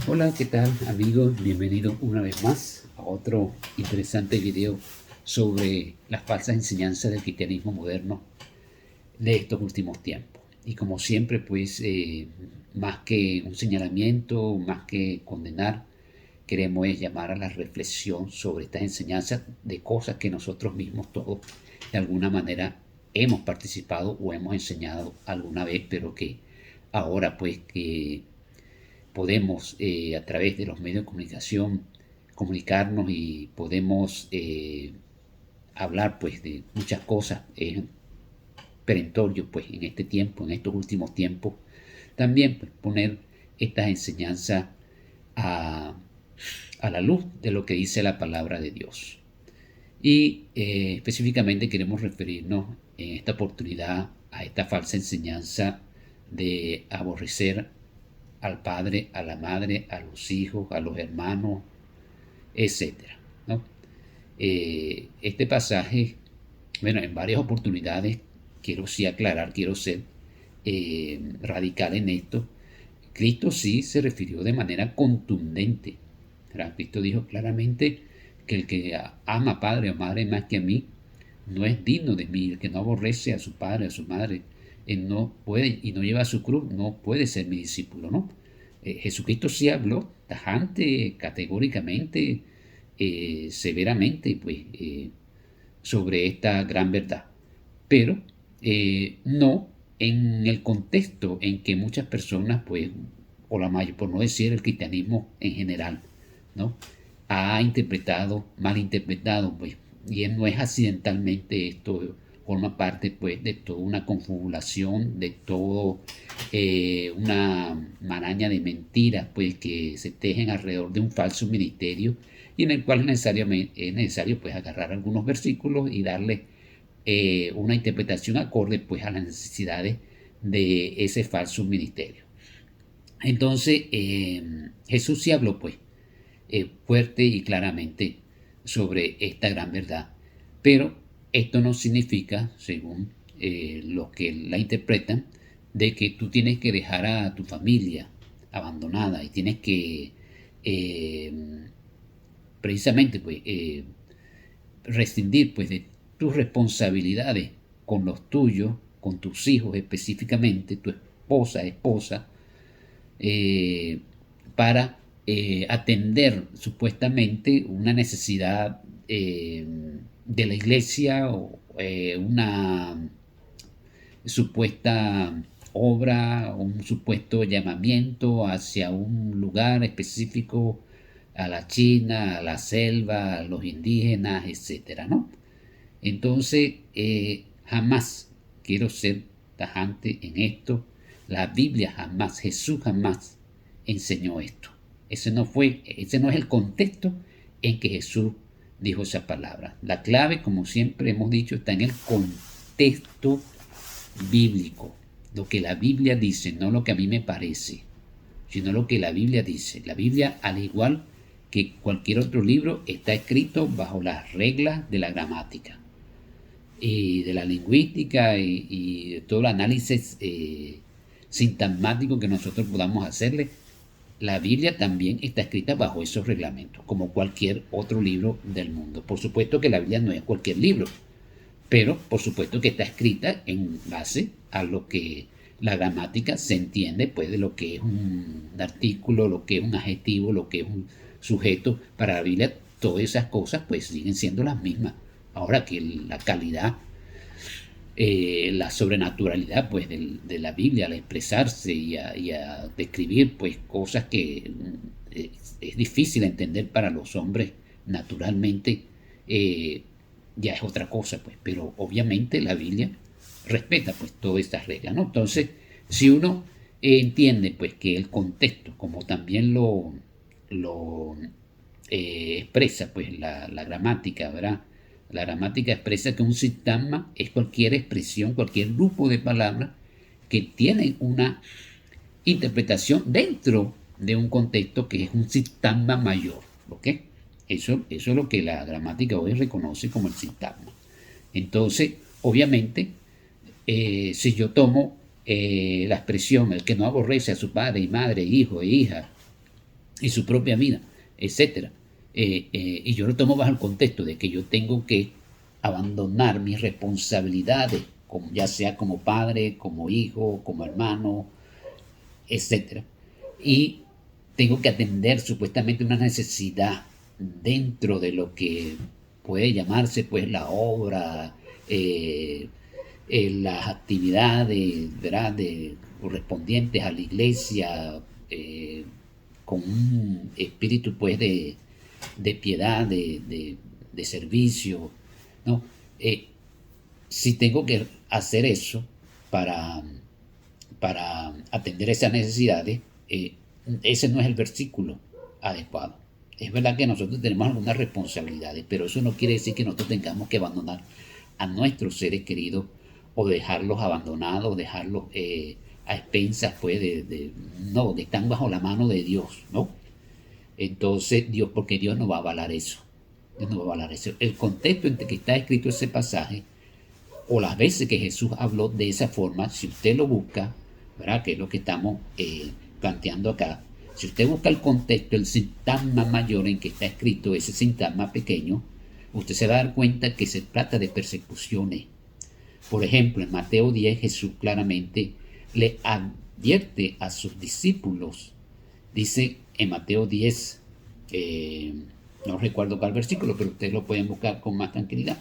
Hola, ¿qué tal amigos? Bienvenidos una vez más a otro interesante video sobre las falsas enseñanzas del cristianismo moderno de estos últimos tiempos. Y como siempre, pues más que un señalamiento, más que condenar, queremos llamar a la reflexión sobre estas enseñanzas de cosas que nosotros mismos todos de alguna manera hemos participado o hemos enseñado alguna vez, pero que ahora pues que podemos a través de los medios de comunicación comunicarnos y podemos hablar pues de muchas cosas. Es perentorio pues en este tiempo, en estos últimos tiempos, también pues, poner estas enseñanzas a, a la luz de lo que dice la palabra de Dios. Y específicamente queremos referirnos en esta oportunidad a esta falsa enseñanza de aborrecer al padre, a la madre, a los hijos, a los hermanos, etcétera, ¿no? Este pasaje, bueno, en varias oportunidades quiero sí aclarar, quiero ser radical en esto. Cristo sí se refirió de manera contundente. ¿Verdad? Cristo dijo claramente que el que ama a padre o madre más que a mí no es digno de mí. El que no aborrece a su padre, a su madre, él no puede y no lleva su cruz, no puede ser mi discípulo, ¿no? Jesucristo sí habló tajante, categóricamente, severamente, pues, sobre esta gran verdad, pero no en el contexto en que muchas personas, pues, o la mayor, por no decir el cristianismo en general, ¿no? Ha interpretado, malinterpretado, pues, y no es accidentalmente esto, forma parte, pues, de toda una confabulación, de todo una maraña de mentiras, pues, que se tejen alrededor de un falso ministerio y en el cual es necesario, pues, agarrar algunos versículos y darle una interpretación acorde, pues, a las necesidades de ese falso ministerio. Entonces, Jesús sí habló, pues, fuerte y claramente sobre esta gran verdad. Pero esto no significa, según los que la interpretan, de que tú tienes que dejar a tu familia abandonada y tienes que eh, precisamente pues, rescindir pues, de tus responsabilidades con los tuyos, con tus hijos específicamente, tu esposa, eh, para atender supuestamente una necesidad de la iglesia o una supuesta obra, un supuesto llamamiento hacia un lugar específico, a la China, a la selva, a los indígenas, etcétera, ¿no? Entonces, jamás quiero ser tajante en esto. La Biblia jamás, Jesús jamás enseñó esto. Ese no es el contexto en que Jesús dijo esa palabra. La clave, como siempre hemos dicho, está en el contexto bíblico. Lo que la Biblia dice, no lo que a mí me parece, sino lo que la Biblia dice. La Biblia, al igual que cualquier otro libro, está escrito bajo las reglas de la gramática y de la lingüística y todo el análisis sintagmático que nosotros podamos hacerle. La Biblia también está escrita bajo esos reglamentos, como cualquier otro libro del mundo. Por supuesto que la Biblia no es cualquier libro, pero por supuesto que está escrita en base a lo que la gramática se entiende, pues, de lo que es un artículo, lo que es un adjetivo, lo que es un sujeto. Para la Biblia todas esas cosas pues siguen siendo las mismas. Ahora que la calidad, la sobrenaturalidad pues de la Biblia al expresarse y a describir pues cosas que es difícil entender para los hombres naturalmente, eh, ya es otra cosa, pues, pero obviamente la Biblia respeta pues todas estas reglas, ¿no? Entonces, si uno entiende pues que el contexto, como también lo expresa pues la gramática, ¿verdad? La gramática expresa que un sintagma es cualquier expresión, cualquier grupo de palabras que tienen una interpretación dentro de un contexto que es un sintagma mayor, ¿ok? Eso es lo que la gramática hoy reconoce como el sintagma. Entonces, obviamente, si yo tomo la expresión el que no aborrece a su padre y madre, hijo e hija, y su propia vida, etcétera. Y yo lo tomo bajo el contexto de que yo tengo que abandonar mis responsabilidades, como, ya sea como padre, como hijo, como hermano, etcétera. Y tengo que atender supuestamente una necesidad dentro de lo que puede llamarse pues la obra, las actividades, ¿verdad?, correspondientes a la iglesia, con un espíritu pues de piedad, de servicio, ¿no? Si tengo que hacer eso para, para atender esas necesidades, ese no es el versículo adecuado. Es verdad que nosotros tenemos algunas responsabilidades, pero eso no quiere decir que nosotros tengamos que abandonar a nuestros seres queridos o dejarlos abandonados, dejarlos a expensas, pues, no, de están bajo la mano de Dios, ¿no? Entonces, Dios, porque Dios no va a avalar eso. Dios no va a avalar eso. El contexto en que está escrito ese pasaje, o las veces que Jesús habló de esa forma, si usted lo busca, ¿verdad?, que es lo que estamos planteando acá, si usted busca el contexto, el sintagma mayor en que está escrito ese sintagma pequeño, usted se va a dar cuenta que se trata de persecuciones. Por ejemplo, en Mateo 10 Jesús claramente le advierte a sus discípulos. Dice en Mateo 10, no recuerdo cuál versículo, pero ustedes lo pueden buscar con más tranquilidad.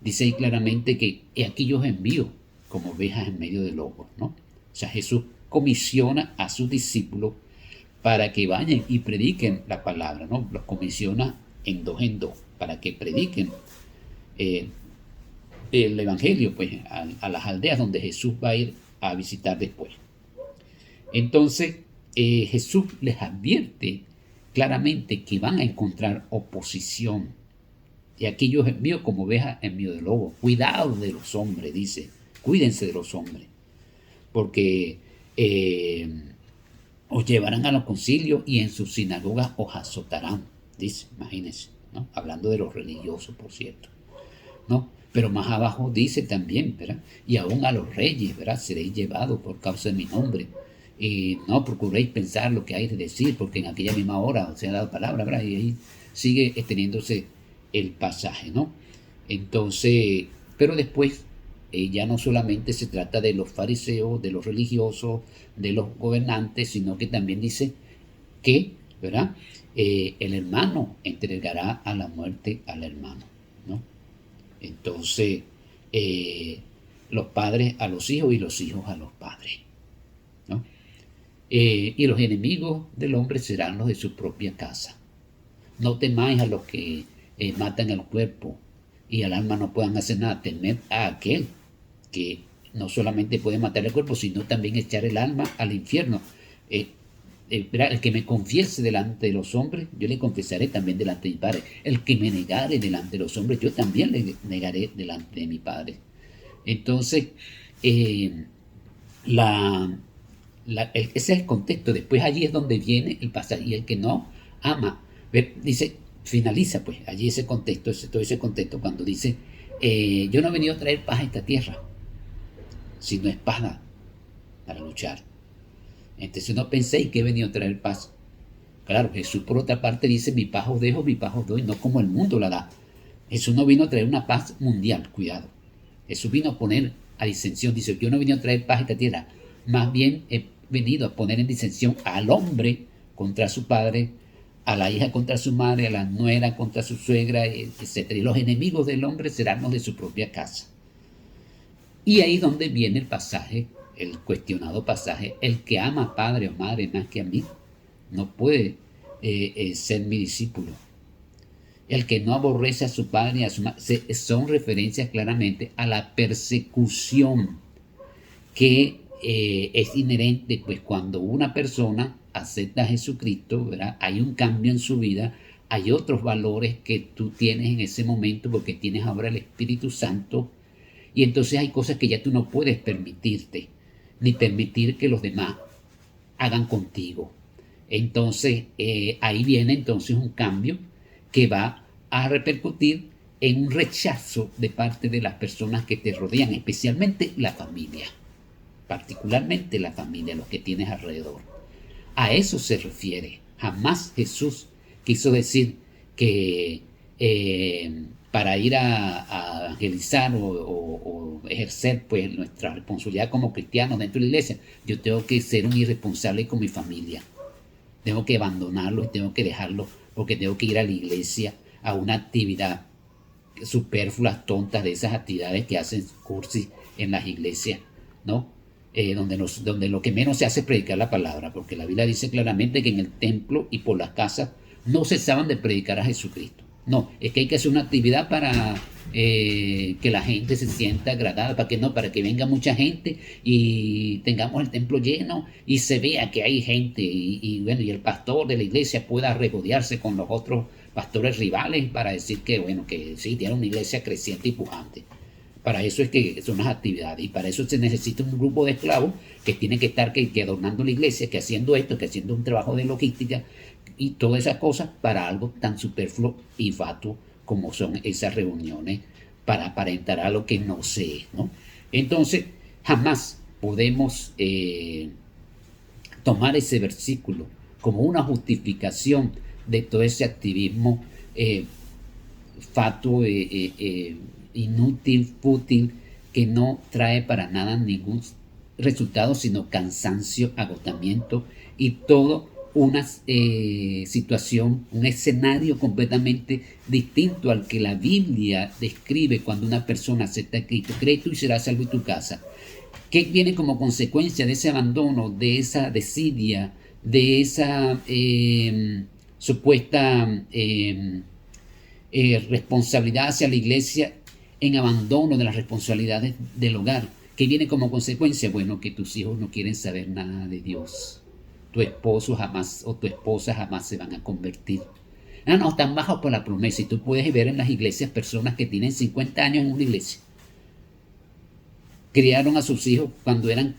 Dice ahí claramente que aquí yo os envío como ovejas en medio de lobos, ¿no? O sea, Jesús comisiona a sus discípulos para que vayan y prediquen la palabra, ¿no? Los comisiona en dos, para que prediquen el evangelio, pues, a las aldeas donde Jesús va a ir a visitar después. Entonces, Jesús les advierte claramente que van a encontrar oposición. Y aquí yo os envío como ovejas en medio de lobos. Cuidado de los hombres, dice. Cuídense de los hombres. Porque os llevarán a los concilios y en sus sinagogas os azotarán. Dice, imagínense, ¿no? Hablando de los religiosos, por cierto, ¿no? Pero más abajo dice también, ¿verdad? Y aún a los reyes, ¿verdad?, seréis llevados por causa de mi nombre. Y no procuréis pensar lo que hay de decir, porque en aquella misma hora os he dado palabra, ¿verdad? Y ahí sigue extendiéndose el pasaje, ¿no? Entonces, pero después ya no solamente se trata de los fariseos, de los religiosos, de los gobernantes, sino que también dice que, ¿verdad?, el hermano entregará a la muerte al hermano, ¿no? Entonces, los padres a los hijos y los hijos a los padres, ¿no? Y los enemigos del hombre serán los de su propia casa. No temáis a los que matan el cuerpo y al alma no puedan hacer nada. Temed a aquel que no solamente puede matar el cuerpo, sino también echar el alma al infierno. El que me confiese delante de los hombres, yo le confesaré también delante de mi Padre. El que me negare delante de los hombres, yo también le negaré delante de mi Padre. Entonces, ese es el contexto. Después allí es donde viene el pasaje. Y el que no ama, dice, finaliza pues allí ese contexto, todo ese contexto cuando dice, yo no he venido a traer paz a esta tierra, sino espada para luchar. Entonces no penséis que he venido a traer paz. Claro, Jesús por otra parte dice, mi paz os dejo, mi paz os doy, no como el mundo la da. Jesús no vino a traer una paz mundial, cuidado. Jesús vino a poner a disensión, dice, yo no he venido a traer paz a esta tierra, más bien he venido a poner en disensión al hombre contra su padre, a la hija contra su madre, a la nuera contra su suegra, etc. Y los enemigos del hombre serán los de su propia casa. Y ahí es donde viene el pasaje, el cuestionado pasaje, el que ama a padre o madre más que a mí, no puede ser mi discípulo. El que no aborrece a su padre y a su madre, son referencias claramente a la persecución que es inherente, pues cuando una persona acepta a Jesucristo, ¿verdad?, hay un cambio en su vida, hay otros valores que tú tienes en ese momento porque tienes ahora el Espíritu Santo, y entonces hay cosas que ya tú no puedes permitirte, ni permitir que los demás hagan contigo. Entonces ahí viene entonces un cambio que va a repercutir en un rechazo de parte de las personas que te rodean, especialmente la familia, particularmente la familia, los que tienes alrededor. A eso se refiere Jamás Jesús quiso decir que para ir a evangelizar o ejercer pues nuestra responsabilidad como cristianos dentro de la iglesia, yo tengo que ser un irresponsable con mi familia. Tengo que abandonarlo y tengo que dejarlo porque tengo que ir a la iglesia a una actividad superfluas, tontas, de esas actividades que hacen cursis en las iglesias, ¿no? Donde lo que menos se hace es predicar la palabra, porque la Biblia dice claramente que en el templo y por las casas no cesaban de predicar a Jesucristo. No, es que hay que hacer una actividad para que la gente se sienta agradada, para que venga mucha gente y tengamos el templo lleno y se vea que hay gente bueno, y el pastor de la iglesia pueda regodearse con los otros pastores rivales para decir que, bueno, que sí, tiene una iglesia creciente y pujante. Para eso es que son las actividades y para eso se necesita un grupo de esclavos que tienen que estar que adornando la iglesia, que haciendo esto, que haciendo un trabajo de logística y todas esas cosas para algo tan superfluo y fatuo como son esas reuniones para aparentar a lo que no se es, ¿no? Entonces, jamás podemos tomar ese versículo como una justificación de todo ese activismo fatuo, inútil, fútil, que no trae para nada ningún resultado, sino cansancio, agotamiento y todo una situación, un escenario completamente distinto al que la Biblia describe cuando una persona acepta a Cristo. Cree tú y serás salvo y tu casa. ¿Qué viene como consecuencia de ese abandono, de esa desidia, de esa supuesta responsabilidad hacia la iglesia en abandono de las responsabilidades del hogar? ¿Qué viene como consecuencia? Bueno, que tus hijos no quieren saber nada de Dios. Tu esposo jamás o tu esposa jamás se van a convertir. No, están bajos por la promesa. Y tú puedes ver en las iglesias personas que tienen 50 años en una iglesia. Criaron a sus hijos cuando eran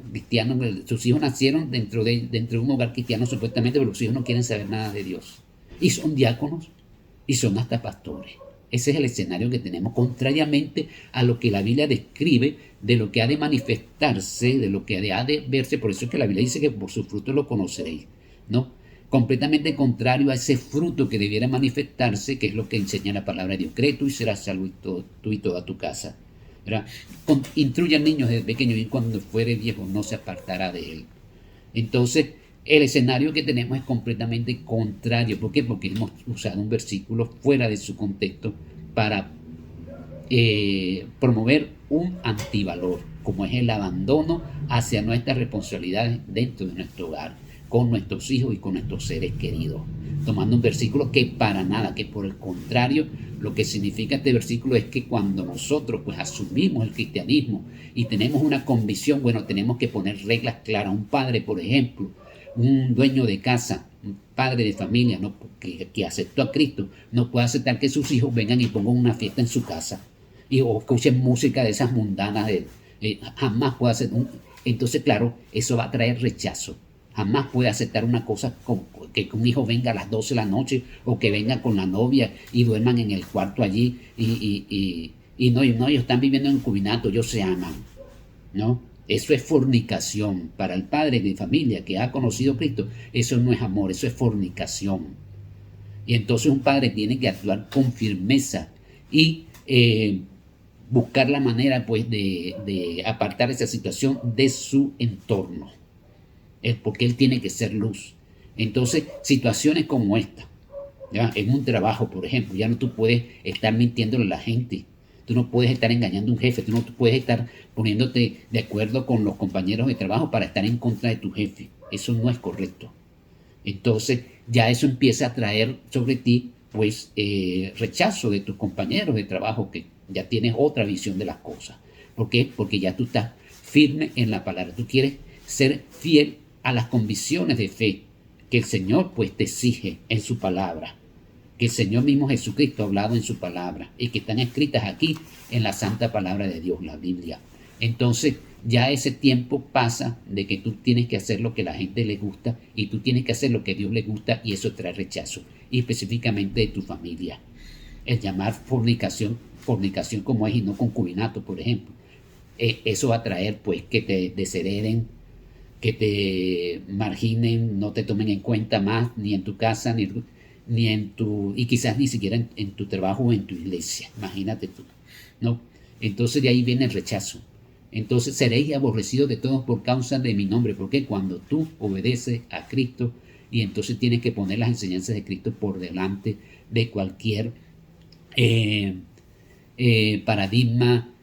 cristianos. Sus hijos nacieron dentro de un hogar cristiano supuestamente, pero los hijos no quieren saber nada de Dios. Y son diáconos y son hasta pastores. Ese es el escenario que tenemos, contrariamente a lo que la Biblia describe de lo que ha de manifestarse, de lo que ha de verse. Por eso es que la Biblia dice que por su fruto lo conoceréis, ¿no? Completamente contrario a ese fruto que debiera manifestarse, que es lo que enseña la palabra de Dios. Cree tú y serás salvo tú y toda tu casa, ¿verdad? Instruye al niño desde pequeño y cuando fuere viejo no se apartará de él. Entonces, el escenario que tenemos es completamente contrario. ¿Por qué? Porque hemos usado un versículo fuera de su contexto para promover un antivalor, como es el abandono hacia nuestras responsabilidades dentro de nuestro hogar, con nuestros hijos y con nuestros seres queridos. Tomando un versículo que para nada, que por el contrario, lo que significa este versículo es que cuando nosotros pues asumimos el cristianismo y tenemos una convicción, bueno, tenemos que poner reglas claras. Un padre, por ejemplo, un dueño de casa, un padre de familia, ¿no? que aceptó a Cristo, no puede aceptar que sus hijos vengan y pongan una fiesta en su casa o escuchen música de esas mundanas. Jamás puede hacer. Entonces, claro, eso va a traer rechazo. Jamás puede aceptar una cosa como que un hijo venga a las 12 de la noche o que venga con la novia y duerman en el cuarto allí y no, ellos están viviendo en concubinato, ellos se aman, ¿no? Eso es fornicación. Para el padre de familia que ha conocido a Cristo, eso no es amor, eso es fornicación. Y entonces un padre tiene que actuar con firmeza y buscar la manera pues de apartar esa situación de su entorno. Porque él tiene que ser luz. Entonces, situaciones como esta, ¿ya? En un trabajo, por ejemplo, ya no tú puedes estar mintiéndole a la gente. Tú no puedes estar engañando a un jefe, tú no puedes estar poniéndote de acuerdo con los compañeros de trabajo para estar en contra de tu jefe. Eso no es correcto. Entonces ya eso empieza a traer sobre ti pues rechazo de tus compañeros de trabajo, que ya tienes otra visión de las cosas. ¿Por qué? Porque ya tú estás firme en la palabra. Tú quieres ser fiel a las convicciones de fe que el Señor pues te exige en su palabra, que el Señor mismo Jesucristo ha hablado en su palabra y que están escritas aquí en la santa palabra de Dios, la Biblia. Entonces ya ese tiempo pasa de que tú tienes que hacer lo que a la gente le gusta y tú tienes que hacer lo que a Dios le gusta, y eso trae rechazo, y específicamente de tu familia. El llamar fornicación como es y no concubinato, por ejemplo. Eso va a traer pues que te deshereden, que te marginen, no te tomen en cuenta más, ni en tu casa, ni en tu, y quizás ni siquiera en tu trabajo o en tu iglesia, imagínate tú, ¿no? Entonces de ahí viene el rechazo. Entonces seréis aborrecidos de todos por causa de mi nombre, porque cuando tú obedeces a Cristo, y entonces tienes que poner las enseñanzas de Cristo por delante de cualquier paradigma,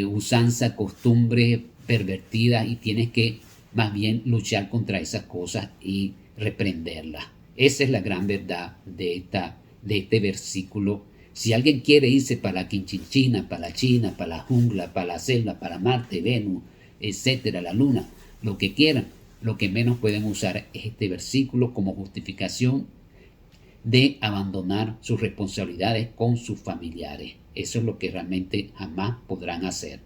usanza, costumbre pervertida, y tienes que más bien luchar contra esas cosas y reprenderlas. Esa es la gran verdad de este versículo. Si alguien quiere irse para la Quinchinchina, para la China, para la jungla, para la selva, para Marte, Venus, etcétera, la luna, lo que quieran, lo que menos pueden usar es este versículo como justificación de abandonar sus responsabilidades con sus familiares. Eso es lo que realmente jamás podrán hacer.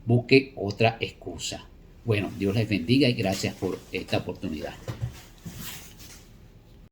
Busque otra excusa. Bueno, Dios les bendiga y gracias por esta oportunidad.